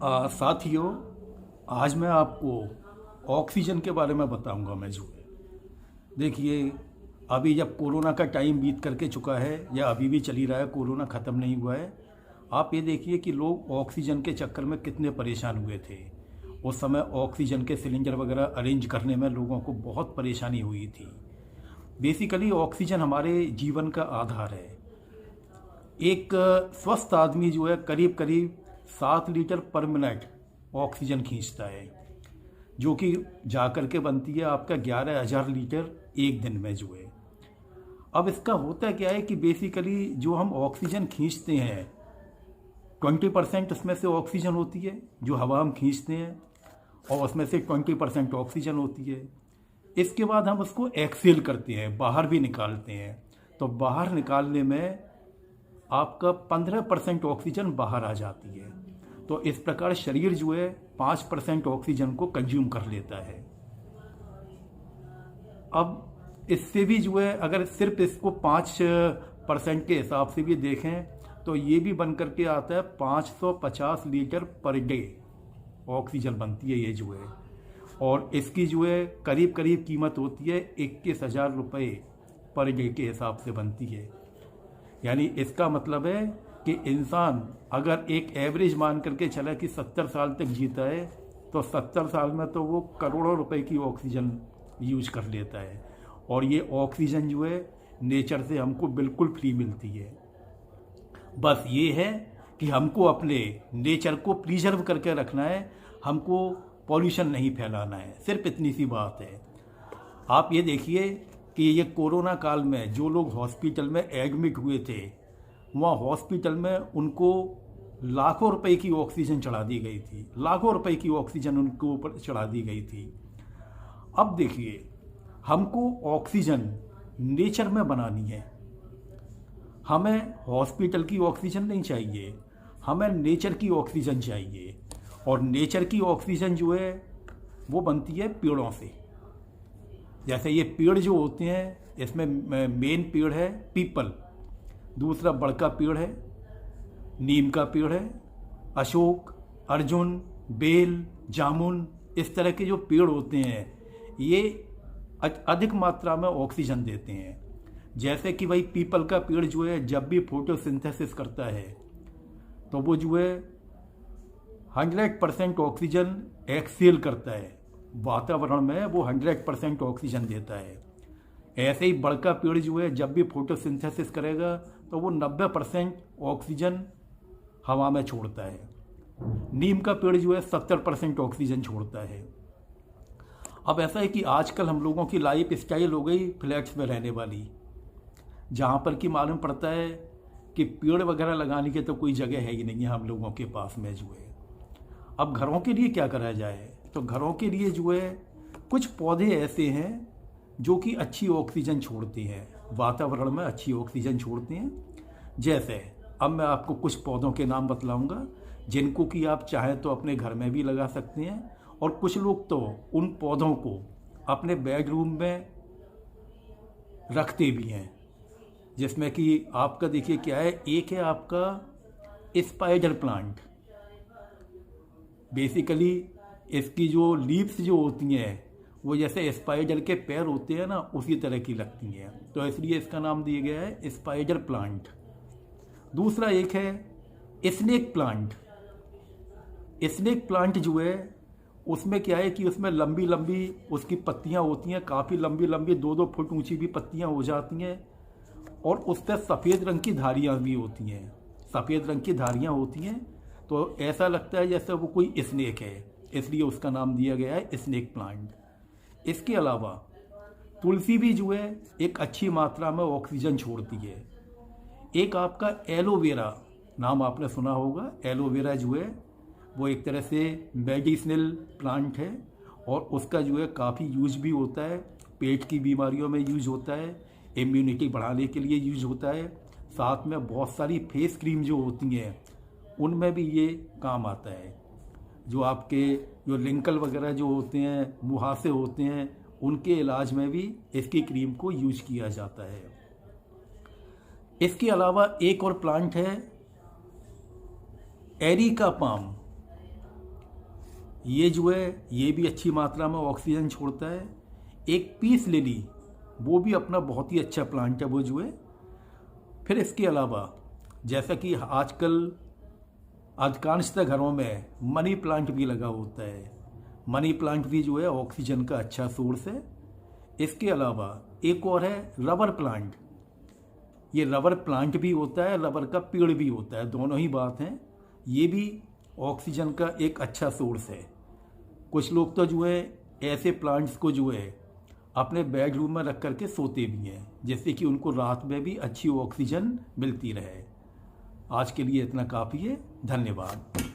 साथियों, आज मैं आपको ऑक्सीजन के बारे में बताऊंगा। मैं जो है देखिए, अभी जब कोरोना का टाइम बीत करके चुका है या अभी भी चल ही रहा है, कोरोना ख़त्म नहीं हुआ है। आप ये देखिए कि लोग ऑक्सीजन के चक्कर में कितने परेशान हुए थे। उस समय ऑक्सीजन के सिलेंडर वगैरह अरेंज करने में लोगों को बहुत परेशानी हुई थी। बेसिकली ऑक्सीजन हमारे जीवन का आधार है। एक स्वस्थ आदमी जो है करीब करीब 7 लीटर पर मिनट ऑक्सीजन खींचता है, जो कि जा कर के बनती है आपका 11,000 लीटर एक दिन में जो है। अब इसका होता क्या है कि बेसिकली जो हम ऑक्सीजन खींचते हैं 20% उसमें से ऑक्सीजन होती है जो हवा हम खींचते हैं, और उसमें से 20% ऑक्सीजन होती है। इसके बाद हम उसको एक्सेल करते हैं, बाहर भी निकालते हैं। तो बाहर निकालने में आपका 15% ऑक्सीजन बाहर आ जाती है। तो इस प्रकार शरीर जो है 5% ऑक्सीजन को कंज्यूम कर लेता है। अब इससे भी जो है, अगर सिर्फ इसको 5% के हिसाब से भी देखें तो ये भी बन करके आता है 550 लीटर पर डे ऑक्सीजन बनती है ये जो है। और इसकी जो है करीब करीब कीमत होती है 21,000 रुपये पर डे के हिसाब से बनती है। यानी इसका मतलब है कि इंसान अगर एक एवरेज मान करके चला कि 70 साल तक जीता है, तो 70 साल में तो वो करोड़ों रुपए की ऑक्सीजन यूज कर लेता है। और ये ऑक्सीजन जो है नेचर से हमको बिल्कुल फ्री मिलती है। बस ये है कि हमको अपने नेचर को प्रिजर्व करके रखना है, हमको पॉल्यूशन नहीं फैलाना है, सिर्फ इतनी सी बात है। आप ये देखिए कि ये कोरोना काल में जो लोग हॉस्पिटल में एडमिट हुए थे, वहाँ हॉस्पिटल में उनको लाखों रुपए की ऑक्सीजन चढ़ा दी गई थी, लाखों रुपए की ऑक्सीजन उनके ऊपर चढ़ा दी गई थी। अब देखिए, हमको ऑक्सीजन नेचर में बनानी है। हमें हॉस्पिटल की ऑक्सीजन नहीं चाहिए, हमें नेचर की ऑक्सीजन चाहिए। और नेचर की ऑक्सीजन जो है वो बनती है पेड़ों से। जैसे ये पेड़ जो होते हैं, इसमें मेन पेड़ है पीपल, दूसरा बड़का पेड़ है नीम का पेड़ है, अशोक, अर्जुन, बेल, जामुन, इस तरह के जो पेड़ होते हैं ये अधिक मात्रा में ऑक्सीजन देते हैं। जैसे कि भाई पीपल का पेड़ जो है जब भी फोटोसिंथेसिस करता है तो वो जो है 100% ऑक्सीजन एक्सेल करता है, वातावरण में वो 100% ऑक्सीजन देता है। ऐसे ही बड़का पेड़ जो है जब भी फोटोसिंथेसिस करेगा तो वो 90% ऑक्सीजन हवा में छोड़ता है। नीम का पेड़ जो है 70% ऑक्सीजन छोड़ता है। अब ऐसा है कि आजकल हम लोगों की लाइफ स्टाइल हो गई फ्लैट्स में रहने वाली, जहाँ पर कि मालूम पड़ता है कि पेड़ वगैरह लगाने की तो कोई जगह है ही नहीं है हम लोगों के पास में जो है। अब घरों के लिए क्या करा जाए, तो घरों के लिए जो है कुछ पौधे ऐसे हैं जो कि अच्छी ऑक्सीजन छोड़ते हैं, वातावरण में अच्छी ऑक्सीजन छोड़ते हैं। जैसे अब मैं आपको कुछ पौधों के नाम बतलाऊंगा जिनको कि आप चाहें तो अपने घर में भी लगा सकते हैं, और कुछ लोग तो उन पौधों को अपने बेडरूम में रखते भी हैं। जिसमें कि आपका देखिए क्या है, एक है आपका स्पाइडर प्लांट। बेसिकली इसकी जो लीव्स जो होती हैं वो जैसे स्पाइडर के पैर होते हैं ना, उसी तरह की लगती हैं, तो इसलिए इसका नाम दिया गया है स्पाइडर प्लांट। दूसरा एक है स्नेक प्लांट। स्नेक प्लांट जो है उसमें क्या है कि उसमें लंबी लंबी उसकी पत्तियां होती हैं, काफ़ी लंबी लंबी 2-2 फुट ऊंची भी पत्तियां हो जाती हैं, और उस पर सफ़ेद रंग की धारियाँ भी होती हैं। सफ़ेद रंग की धारियाँ होती हैं तो ऐसा लगता है जैसे वो कोई स्नेक है, इसलिए उसका नाम दिया गया है स्नेक प्लांट। इसके अलावा तुलसी भी जो है एक अच्छी मात्रा में ऑक्सीजन छोड़ती है। एक आपका एलोवेरा, नाम आपने सुना होगा। एलोवेरा जो है वो एक तरह से मेडिसिनल प्लांट है, और उसका जो है काफ़ी यूज भी होता है, पेट की बीमारियों में यूज होता है, इम्यूनिटी बढ़ाने के लिए यूज होता है। साथ में बहुत सारी फेस क्रीम जो होती हैं उनमें भी ये काम आता है। जो आपके जो लिंकल वगैरह जो होते हैं, मुहासे होते हैं, उनके इलाज में भी इसकी क्रीम को यूज किया जाता है। इसके अलावा एक और प्लांट है एरिका पाम। ये जो है ये भी अच्छी मात्रा में ऑक्सीजन छोड़ता है। एक पीस लिली, वो भी अपना बहुत ही अच्छा प्लांट है वो जो है। फिर इसके अलावा जैसा कि आजकल अधिकांशतः घरों में मनी प्लांट भी लगा होता है। मनी प्लांट भी जो है ऑक्सीजन का अच्छा सोर्स है। इसके अलावा एक और है रबर प्लांट। ये रबर प्लांट भी होता है, रबर का पेड़ भी होता है, दोनों ही बात हैं। ये भी ऑक्सीजन का एक अच्छा सोर्स है। कुछ लोग तो जो है ऐसे प्लांट्स को जो है अपने बेडरूम में रख करके सोते भी हैं, जिससे कि उनको रात में भी अच्छी ऑक्सीजन मिलती रहे। आज के लिए इतना काफ़ी है। धन्यवाद।